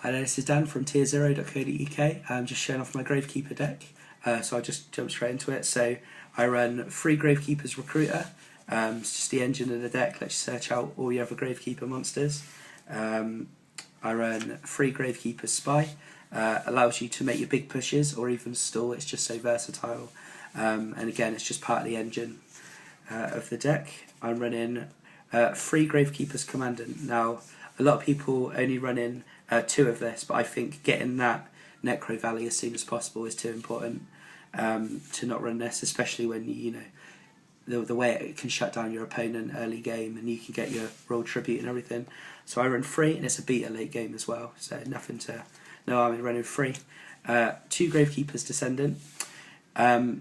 Hi there, this is Dan from tier0.co.uk. I'm just showing off my Gravekeeper deck, so I'll just jump straight into it. So I run 3 Gravekeeper's Recruiter. It's just the engine of the deck, lets you search out all your other Gravekeeper monsters. I run 3 Gravekeeper's Spy, allows you to make your big pushes or even stall. It's just so versatile, and again it's just part of the engine of the deck. I'm running 3 Gravekeeper's Commandant. Now a lot of people only run in 2 of this, but I think getting that Necro Valley as soon as possible is too important to not run this, especially when you know the way it can shut down your opponent early game and you can get your roll tribute and everything. So I run 3, and it's a beta late game as well, so no harm in running 3. 2 Gravekeeper's Descendant.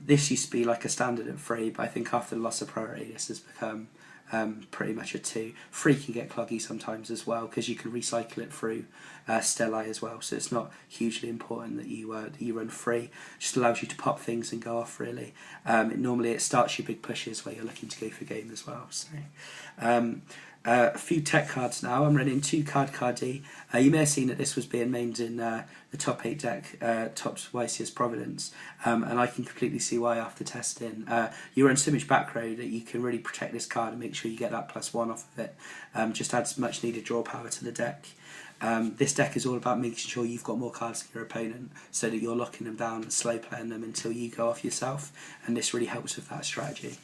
This used to be like a standard at 3, but I think after the loss of priority this has become pretty much a 2. 3 can get cloggy sometimes as well because you can recycle it through Stellai as well, so it's not hugely important that you run 3. It just allows you to pop things and go off really. Normally it starts your big pushes where you're looking to go for game as well. So a few tech cards now. I'm running 2 Card D. You may have seen that this was being mained in the top 8 deck, Topps YCS Providence, and I can completely see why after testing. You run so much back row that you can really protect this card and make sure you get that +1 off of it. Just adds much needed draw power to the deck. This deck is all about making sure you've got more cards than your opponent so that you're locking them down and slow playing them until you go off yourself, and this really helps with that strategy.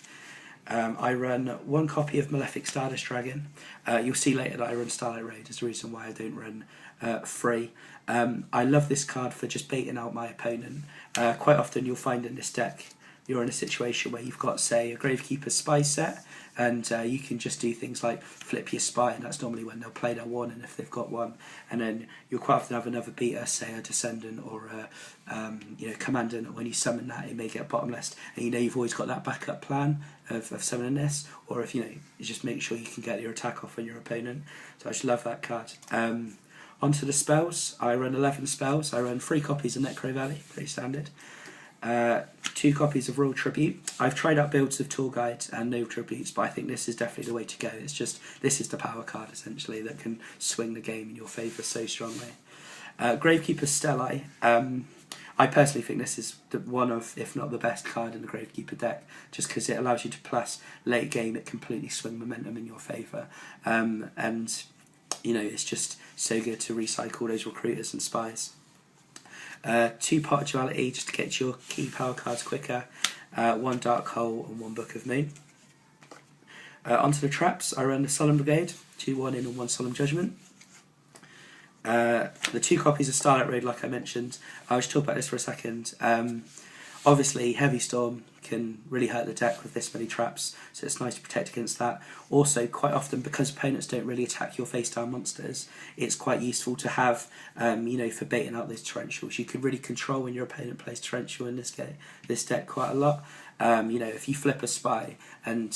I run 1 copy of Malefic Stardust Dragon. You'll see later that I run Starlight Raid is the reason why I don't run 3. I love this card for just baiting out my opponent. Quite often you'll find in this deck you're in a situation where you've got, say, a Gravekeeper Spy set, and you can just do things like flip your Spy, and that's normally when they'll play their 1, and if they've got 1, and then you'll quite often have another beta, say a Descendant or a Commandant, and when you summon that it may get bottomless, and you've always got that backup plan of summoning this, or if you just make sure you can get your attack off on your opponent. So I just love that card. Onto the spells. I run 11 spells. I run 3 copies of Necro Valley, pretty standard. 2 copies of Royal Tribute. I've tried out builds of Tour Guide and no tributes, but I think this is definitely the way to go. It's just, this is the power card essentially that can swing the game in your favour so strongly. Gravekeeper Stellai. I personally think this is one of, if not the best card in the Gravekeeper deck, just because it allows you to plus late game, it completely swing momentum in your favour, and it's just so good to recycle those recruiters and spies. 2 Pot of Duality, just to get your key power cards quicker. 1 Dark Hole and 1 Book of Moon. Onto the traps. I run the Solemn Brigade, 2 1 in and 1 Solemn Judgment. The 2 copies of Starlight Raid, like I mentioned. I'll just talk about this for a second. Obviously, Heavy Storm can really hurt the deck with this many traps, so it's nice to protect against that. Also, quite often, because opponents don't really attack your face-down monsters, it's quite useful to have, for baiting out those torrentials. You can really control when your opponent plays torrential in this deck quite a lot. If you flip a Spy, and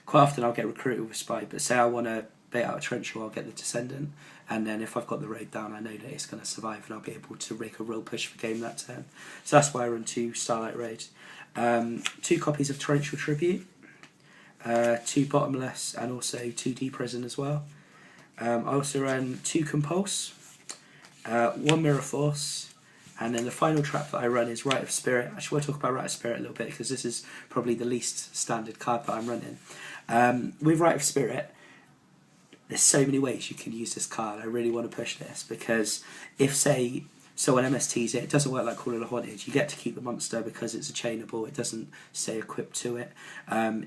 quite often I'll get recruited with Spy, but say I want to bait out a torrential, I'll get the Descendant, and then if I've got the raid down, I know that it's going to survive and I'll be able to rig a real push for game that turn. So that's why I run 2 Starlight Raid. 2 copies of Torrential Tribute, 2 Bottomless, and also 2 Deep Prison as well. I also run 2 Compulse, 1 Mirror Force, and then the final trap that I run is Rite of Spirit. I actually want to talk about Rite of Spirit a little bit because this is probably the least standard card that I'm running. With Rite of Spirit, there's so many ways you can use this card. I really want to push this because if, say, someone MSTs it, it doesn't work like Call of the Haunted. You get to keep the monster because it's a chainable. It doesn't stay equipped to it.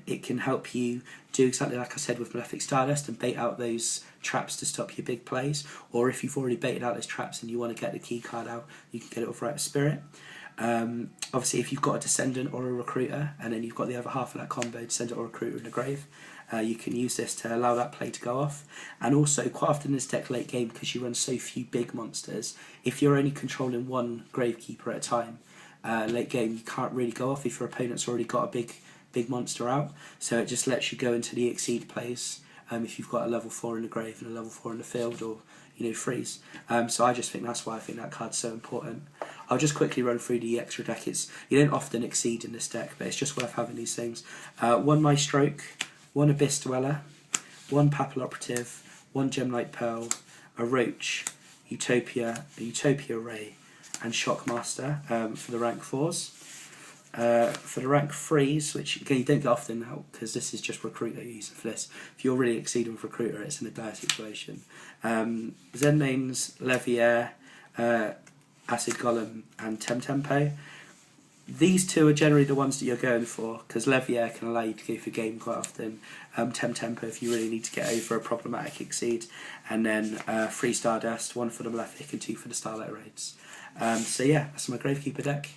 It can help you do exactly like I said with Malefic Stardust and bait out those traps to stop your big plays. Or if you've already baited out those traps and you want to get the key card out, you can get it with Rite of Spirit. Obviously, if you've got a Descendant or a Recruiter, and then you've got the other half of that combo, Descendant or Recruiter in the grave, you can use this to allow that play to go off. And also, quite often in this deck late game, because you run so few big monsters, if you're only controlling 1 Gravekeeper at a time, late game you can't really go off if your opponent's already got a big monster out. So it just lets you go into the Exceed plays if you've got a level 4 in the grave and a level 4 in the field, or freeze. So I just think that's why I think that card's so important. I'll just quickly run through the extra deck. You don't often exceed in this deck, but it's just worth having these things. 1 Maestroke, 1 Abyss Dweller, 1 Papal Operative, 1 Gemlight Pearl, a Roach, Utopia Ray, and Shockmaster for the rank 4s. For the rank 3s, which again you don't get often now because this is just Recruiter you're using for this. If you're really exceeding with Recruiter, it's in a dire situation. Zen names Levier, Acid Golem, and Tempo. These two are generally the ones that you're going for because Levier can allow you to go for game quite often. Tempo if you really need to get over a problematic exceed, and then 3 Stardust, 1 for the Malefic and 2 for the Starlight Raids. So yeah, that's my Gravekeeper deck.